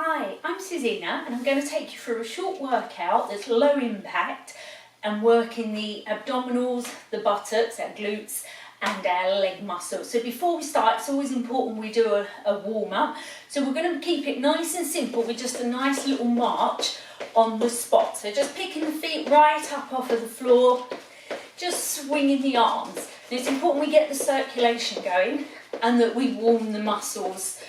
Hi, I'm Suzina and I'm going to take you through a short workout that's low impact and working the abdominals, the buttocks, our glutes and our leg muscles. So before we start, it's always important we do a warm-up. So we're going to keep it nice and simple with just a nice little march on the spot. So just picking the feet right up off of the floor, just swinging the arms. And it's important we get the circulation going and that we warm the muscles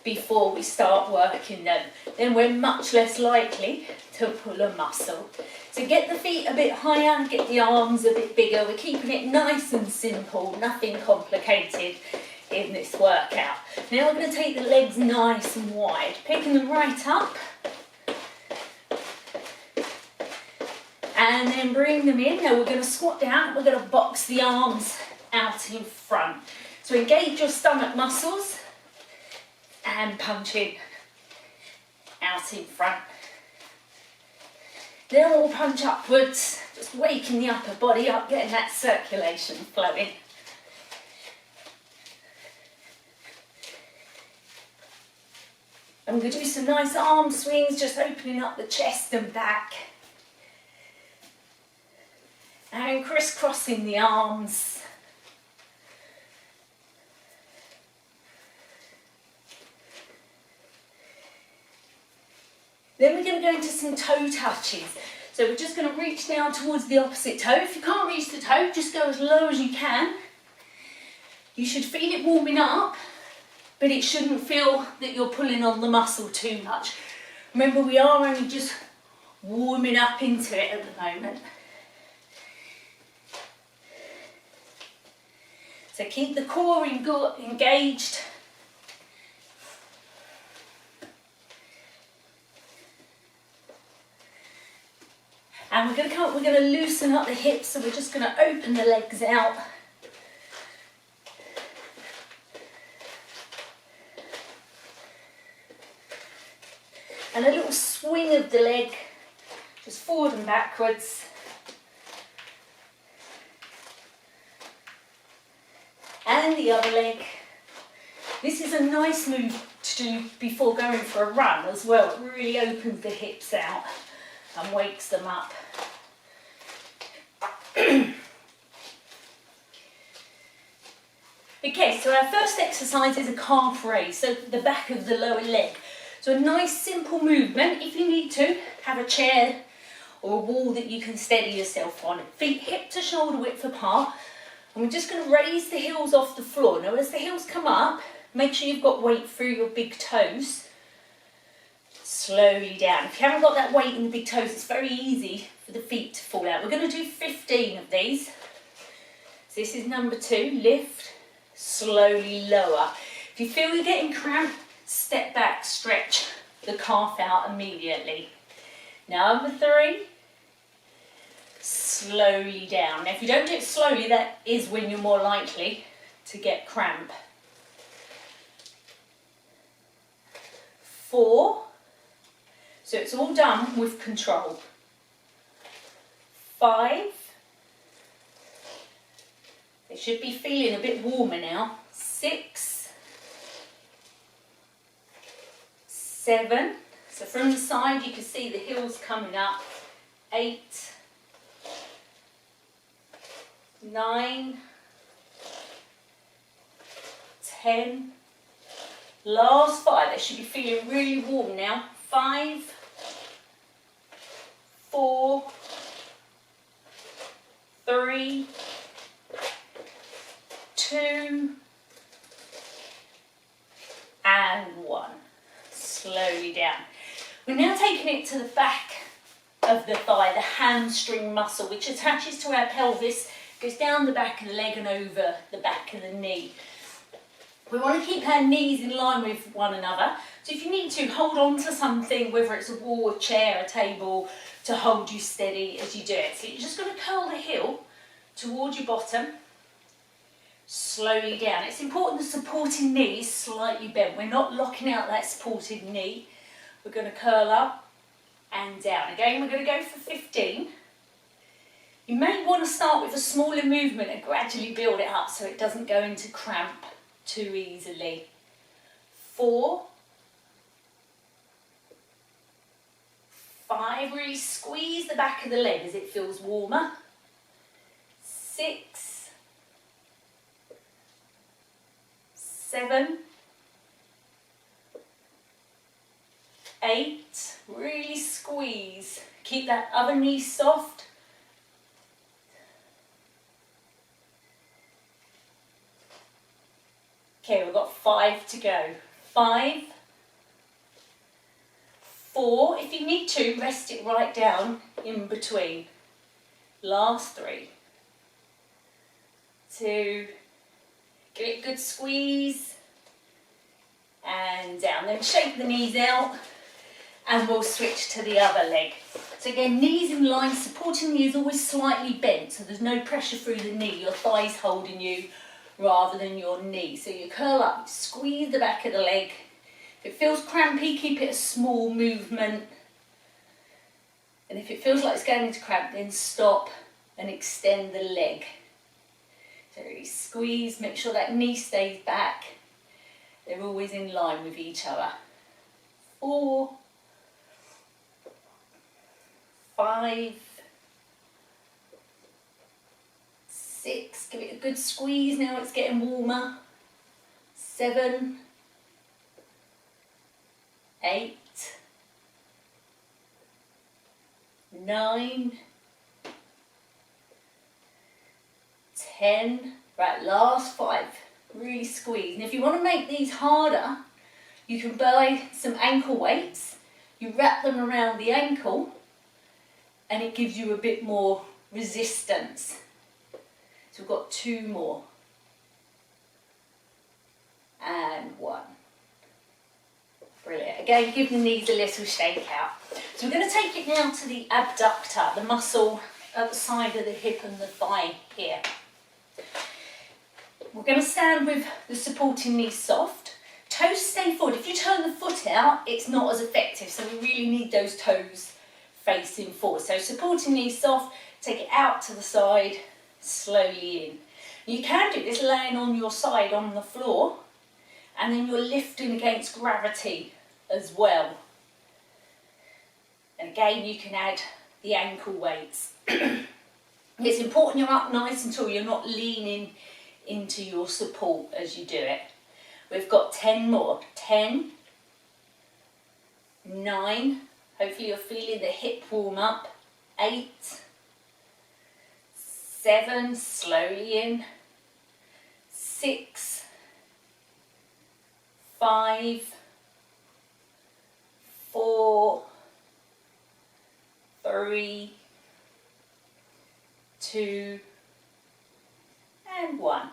before we start working them. Then we're much less likely to pull a muscle. So get the feet a bit higher, get the arms a bit bigger. We're keeping it nice and simple, nothing complicated in this workout. Now we're going to take the legs nice and wide, picking them right up and then bring them in. Now we're going to squat down, we're going to box the arms out in front. So engage your stomach muscles and punch in out in front. Then we'll punch upwards, just waking the upper body up, getting that circulation flowing. And we're going to do some nice arm swings, just opening up the chest and back. And crisscrossing the arms. Then we're going to go into some toe touches. So we're just going to reach down towards the opposite toe. If you can't reach the toe, just go as low as you can. You should feel it warming up, but it shouldn't feel that you're pulling on the muscle too much. Remember, we are only just warming up into it at the moment. So keep the core engaged. And we're going to loosen up the hips, so we're just going to open the legs out. And a little swing of the leg, just forward and backwards. And the other leg. This is a nice move to do before going for a run as well. It really opens the hips out and wakes them up. Okay, so our first exercise is a calf raise, so the back of the lower leg. So a nice simple movement. If you need to, have a chair or a wall that you can steady yourself on. Feet hip to shoulder width apart. And we're just going to raise the heels off the floor. Now as the heels come up, make sure you've got weight through your big toes. Slowly down. If you haven't got that weight in the big toes, it's very easy for the feet to fall out. We're going to do 15 of these. So this is number 2, lift, slowly lower. If you feel you're getting cramped, step back, stretch the calf out immediately. Number 3, slowly down. Now if you don't do it slowly, that is when you're more likely to get cramp. 4, so it's all done with control. 5, it should be feeling a bit warmer now. 6, 7, so from the side you can see the heels coming up. 8, 9, 10, last 5, they should be feeling really warm now. 5, 4, 3, 2, and 1. Slowly down. We're now taking it to the back of the thigh, the hamstring muscle, which attaches to our pelvis, goes down the back of the leg and over the back of the knee. We want to keep our knees in line with one another. So if you need to, hold on to something, whether it's a wall, a chair, a table, to hold you steady as you do it. So you're just going to curl the heel towards your bottom, slowly down. It's important the supporting knee is slightly bent. We're not locking out that supported knee. We're going to curl up and down. Again, we're going to go for 15. You may want to start with a smaller movement and gradually build it up so it doesn't go into cramp too easily. 4, 5, really squeeze the back of the leg as it feels warmer. 6, 7, 8, really squeeze. Keep that other knee soft. 'Kay, we've got 5 to go. 5, 4, if you need to, rest it right down in between. Last 3, 2, give it a good squeeze, and down. Then shake the knees out, and we'll switch to the other leg. So again, knees in line, supporting knee is always slightly bent, so there's no pressure through the knee, your thigh's holding you rather than your knee. So you curl up, squeeze the back of the leg. If it feels crampy, keep it a small movement. And if it feels like it's going into cramp, then stop and extend the leg. So really squeeze, make sure that knee stays back. They're always in line with each other. 4, 5, 6, give it a good squeeze now it's getting warmer. 7, 8, 9, 10, right, last 5, really squeeze. And if you want to make these harder, you can buy some ankle weights, you wrap them around the ankle, and it gives you a bit more resistance. So we've got 2 more. And 1. Brilliant. Again, give the knees a little shake out. So we're going to take it now to the abductor, the muscle at the side of the hip and the thigh here. We're going to stand with the supporting knee soft. Toes stay forward. If you turn the foot out, it's not as effective, so we really need those toes facing forward. So supporting knee soft, take it out to the side, slowly in. You can do this laying on your side on the floor, and then you're lifting against gravity as well. And again, you can add the ankle weights. It's important you're up nice and tall, you're not leaning into your support as you do it. We've got 10 more. 10, 9, hopefully you're feeling the hip warm up. 8, 7, slowly in. 6, 5, 4, 3, 2, and 1.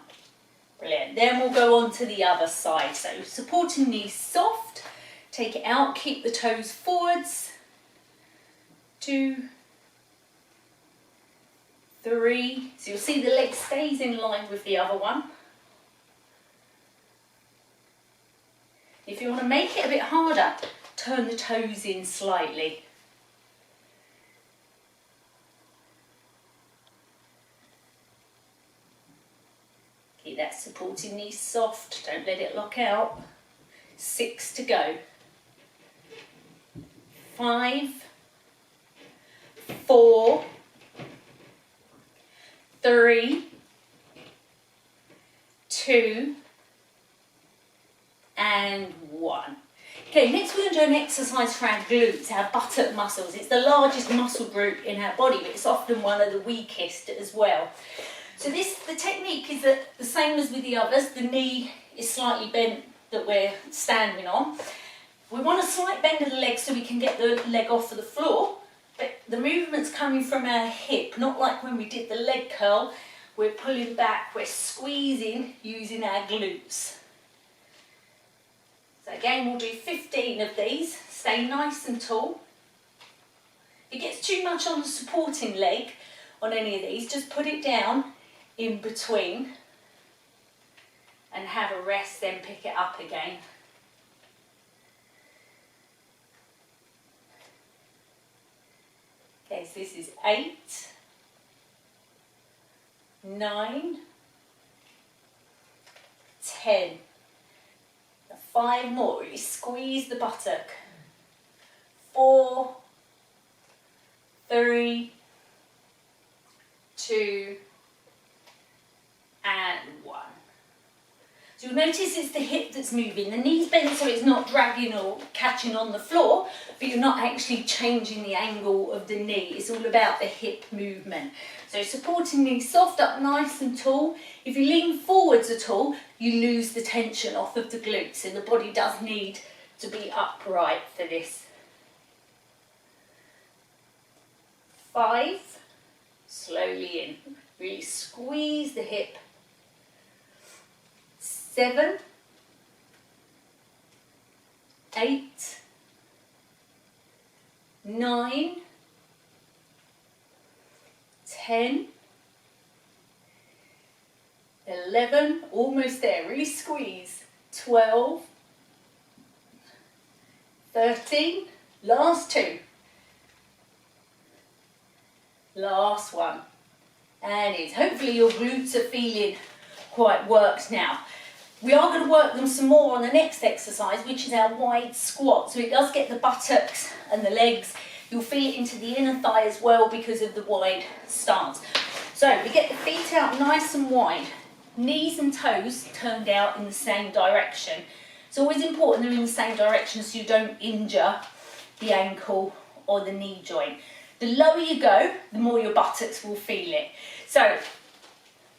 Brilliant. Then we'll go on to the other side. So supporting knees soft, take it out, keep the toes forwards. 2, 3. So you'll see the leg stays in line with the other one. If you want to make it a bit harder, turn the toes in slightly. Keep that supporting knee soft, don't let it lock out. 6 to go. 5, 4, 3, 2, and 1. Okay, next we're going to do an exercise for our glutes, our buttock muscles. It's the largest muscle group in our body, but it's often one of the weakest as well. So the technique is the same as with the others. The knee is slightly bent that we're standing on. We want a slight bend of the leg so we can get the leg off of the floor, but the movement's coming from our hip, not like when we did the leg curl. We're pulling back, we're squeezing using our glutes. So again, we'll do 15 of these. Stay nice and tall. If it gets too much on the supporting leg on any of these, just put it down in between and have a rest, then pick it up again. Okay, so this is 8, 9, 10. 5 more, really squeeze the buttock. 4, 3, 2, and 1. So you'll notice it's the hip that's moving. The knee's bent so it's not dragging or catching on the floor, but you're not actually changing the angle of the knee. It's all about the hip movement. So supporting knee soft, up nice and tall. If you lean forwards at all, you lose the tension off of the glutes, and the body does need to be upright for this. 5, slowly in. Really squeeze the hip. 7, 8, 9, 10, 11, almost there, really squeeze, 12, 13, last 2, last 1, and it's hopefully your glutes are feeling quite worked now. We are going to work them some more on the next exercise, which is our wide squat. So it does get the buttocks and the legs. You'll feel it into the inner thigh as well because of the wide stance. So we get the feet out nice and wide, knees and toes turned out in the same direction. It's always important they're in the same direction so you don't injure the ankle or the knee joint. The lower you go, the more your buttocks will feel it. So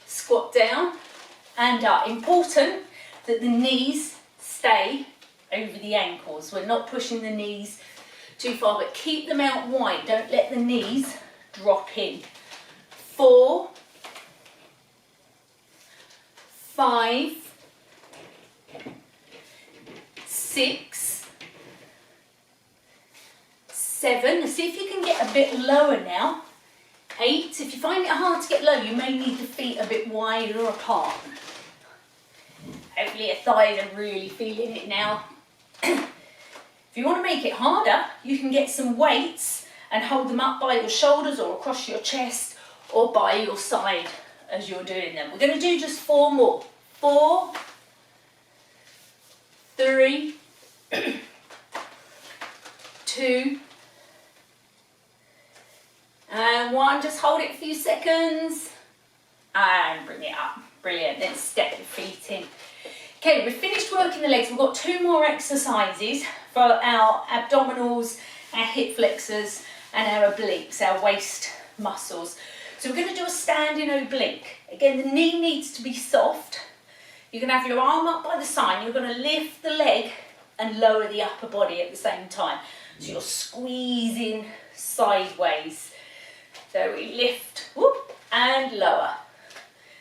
squat down and up. Important that the knees stay over the ankles. We're not pushing the knees too far, but keep them out wide. Don't let the knees drop in. 4, 5, 6, 7. See if you can get a bit lower now. 8. If you find it hard to get low, you may need the feet a bit wider apart. Hopefully your thighs are really feeling it now. If you want to make it harder, you can get some weights and hold them up by your shoulders or across your chest or by your side as you're doing them. We're going to do just 4 more. 4, 3, 2, and 1. Just hold it a few seconds and bring it up. Brilliant. Then step the feet in. Okay, we've finished working the legs. We've got 2 more exercises for our abdominals, our hip flexors, and our obliques, our waist muscles. So we're going to do a standing oblique. Again, the knee needs to be soft. You're going to have your arm up by the side. You're going to lift the leg and lower the upper body at the same time. So you're squeezing sideways. So we lift, whoop, and lower.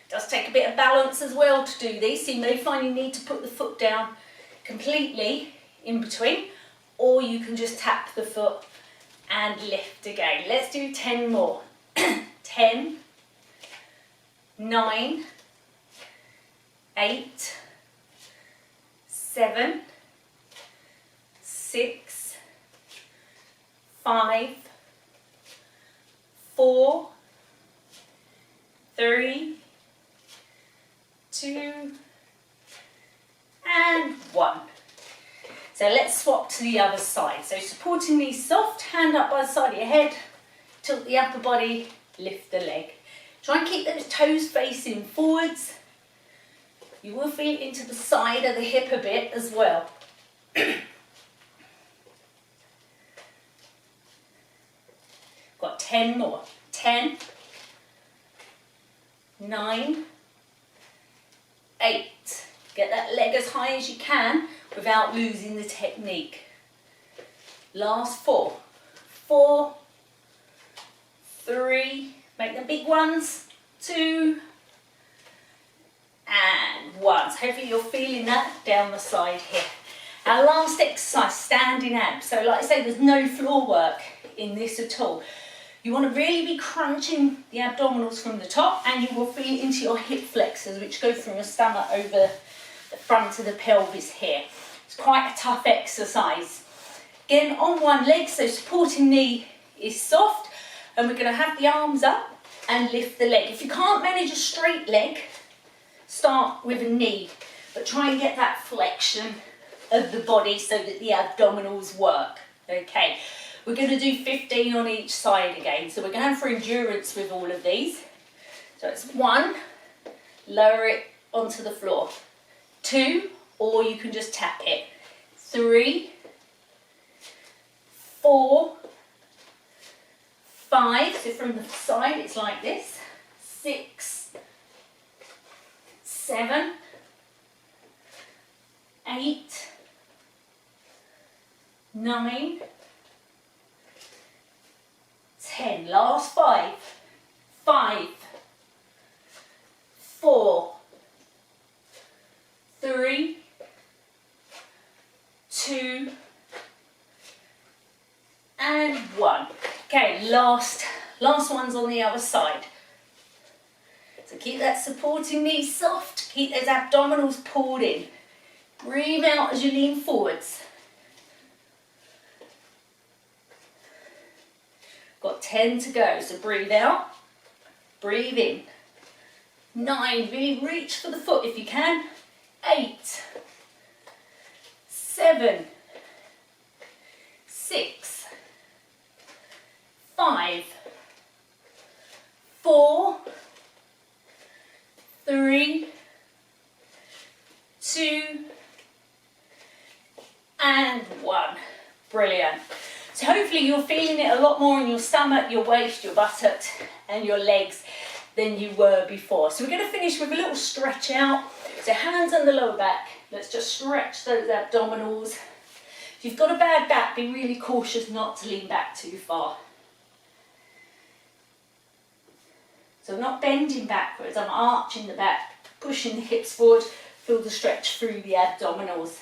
It does take a bit of balance as well to do these. So you may find you need to put the foot down completely in between, or you can just tap the foot and lift again. Let's do 10 more. 10, 9, 8, 7, 6, 5, 4, 3, 2, and 1. So let's swap to the other side. So supporting knees soft, hand up by the side of your head, tilt the upper body, lift the leg. Try and keep those toes facing forwards. You will feel it into the side of the hip a bit as well. Got 10 more. 10, 9, 8. Get that leg as high as you can without losing the technique. Last 4. 4, 3, make them big ones, 2, and 1. So hopefully you're feeling that down the side here. Our last exercise, standing abs. So like I say, there's no floor work in this at all. You want to really be crunching the abdominals from the top, and you will feel it into your hip flexors, which go from your stomach over the front of the pelvis here. It's quite a tough exercise. Again, on one leg, so supporting knee is soft, and we're going to have the arms up and lift the leg. If you can't manage a straight leg, start with a knee, but try and get that flexion of the body so that the abdominals work. Okay, We're going to do 15 on each side again. So we're going for endurance with all of these. So it's 1, lower it onto the floor. 2, or you can just tap it. 3, 4, 5, so from the side it's like this. 6, 7, 8, 9, 10. Last 5. 5, 4, 3, 2, and 1. Okay, last one's on the other side. So keep that supporting knee soft, keep those abdominals pulled in. Breathe out as you lean forwards. Got 10 to go, so breathe out, breathe in. 9, really reach for the foot if you can. 8, 7, 6, 5, 4, 3, 2, and 1. Brilliant. So hopefully you're feeling it a lot more in your stomach, your waist, your buttocks, and your legs than you were before. So we're going to finish with a little stretch out. So hands on the lower back. Let's just stretch those abdominals. If you've got a bad back, be really cautious not to lean back too far. So I'm not bending backwards, I'm arching the back, pushing the hips forward, feel the stretch through the abdominals.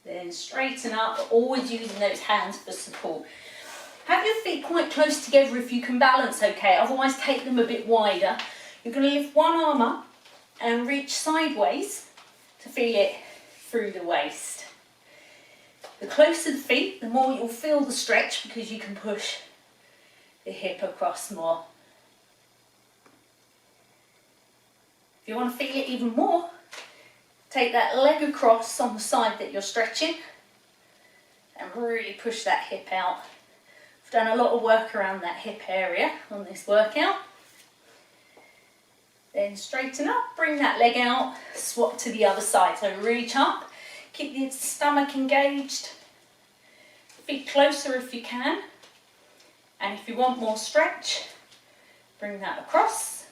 Then straighten up, always using those hands for support. Have your feet quite close together if you can balance okay, otherwise take them a bit wider. You're going to lift one arm up and reach sideways to feel it through the waist. The closer the feet, the more you'll feel the stretch because you can push the hip across more. If you want to feel it even more, take that leg across on the side that you're stretching and really push that hip out. I've done a lot of work around that hip area on this workout. Then straighten up, bring that leg out, swap to the other side. So reach up, keep the stomach engaged, feet closer if you can. And if you want more stretch, bring that across.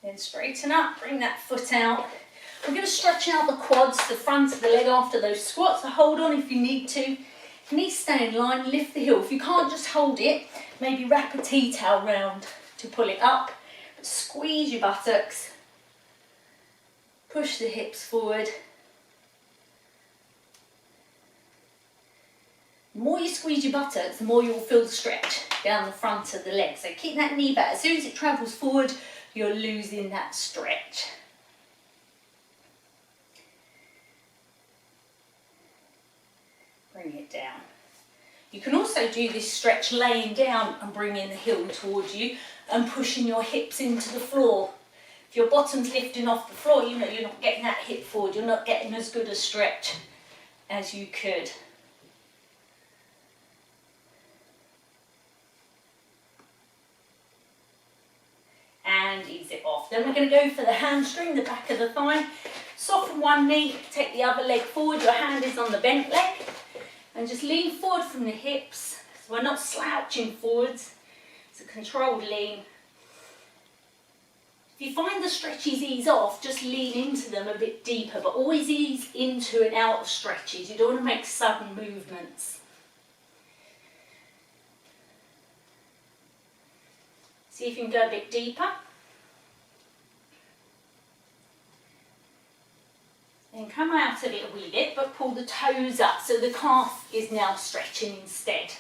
Then straighten up, bring that foot out. We're going to stretch out the quads, the front of the leg after those squats, so hold on if you need to. Knees stay in line, lift the heel. If you can't just hold it, maybe wrap a tea towel round to pull it up. But squeeze your buttocks, push the hips forward. The more you squeeze your buttocks, the more you'll feel the stretch down the front of the leg. So keep that knee back. As soon as it travels forward, you're losing that stretch. Bring it down. You can also do this stretch laying down and bringing the heel towards you and pushing your hips into the floor. If your bottom's lifting off the floor, you know you're not getting that hip forward, you're not getting as good a stretch as you could. And ease it off. Then we're going to go for the hamstring, the back of the thigh. Soften one knee, take the other leg forward, your hand is on the bent leg. And just lean forward from the hips. So we're not slouching forwards. It's a controlled lean. If you find the stretches ease off, just lean into them a bit deeper, but always ease into and out of stretches. You don't want to make sudden movements. See if you can go a bit deeper. And come out of it a wee bit, but pull the toes up so the calf is now stretching instead.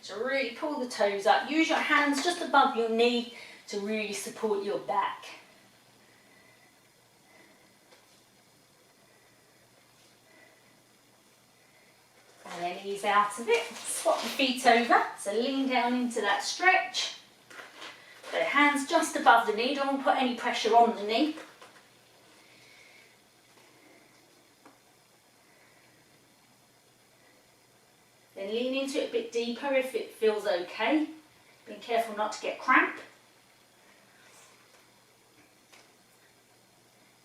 So really pull the toes up. Use your hands just above your knee to really support your back. And then ease out of it. Swap the feet over. So lean down into that stretch. So hands just above the knee, don't want to put any pressure on the knee. Then lean into it a bit deeper if it feels okay. Being careful not to get cramp.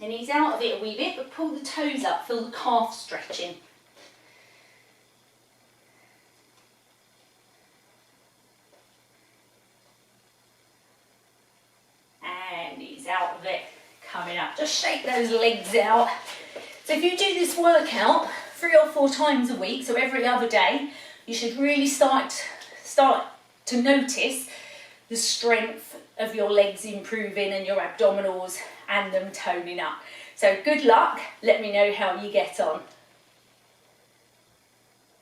Then ease out of it a wee bit, but pull the toes up, feel the calf stretching. And ease out of it, coming up. Just shake those legs out. So if you do this workout 3 or 4 times a week, so every other day, you should really start to notice the strength of your legs improving and your abdominals and them toning up. So good luck, let me know how you get on.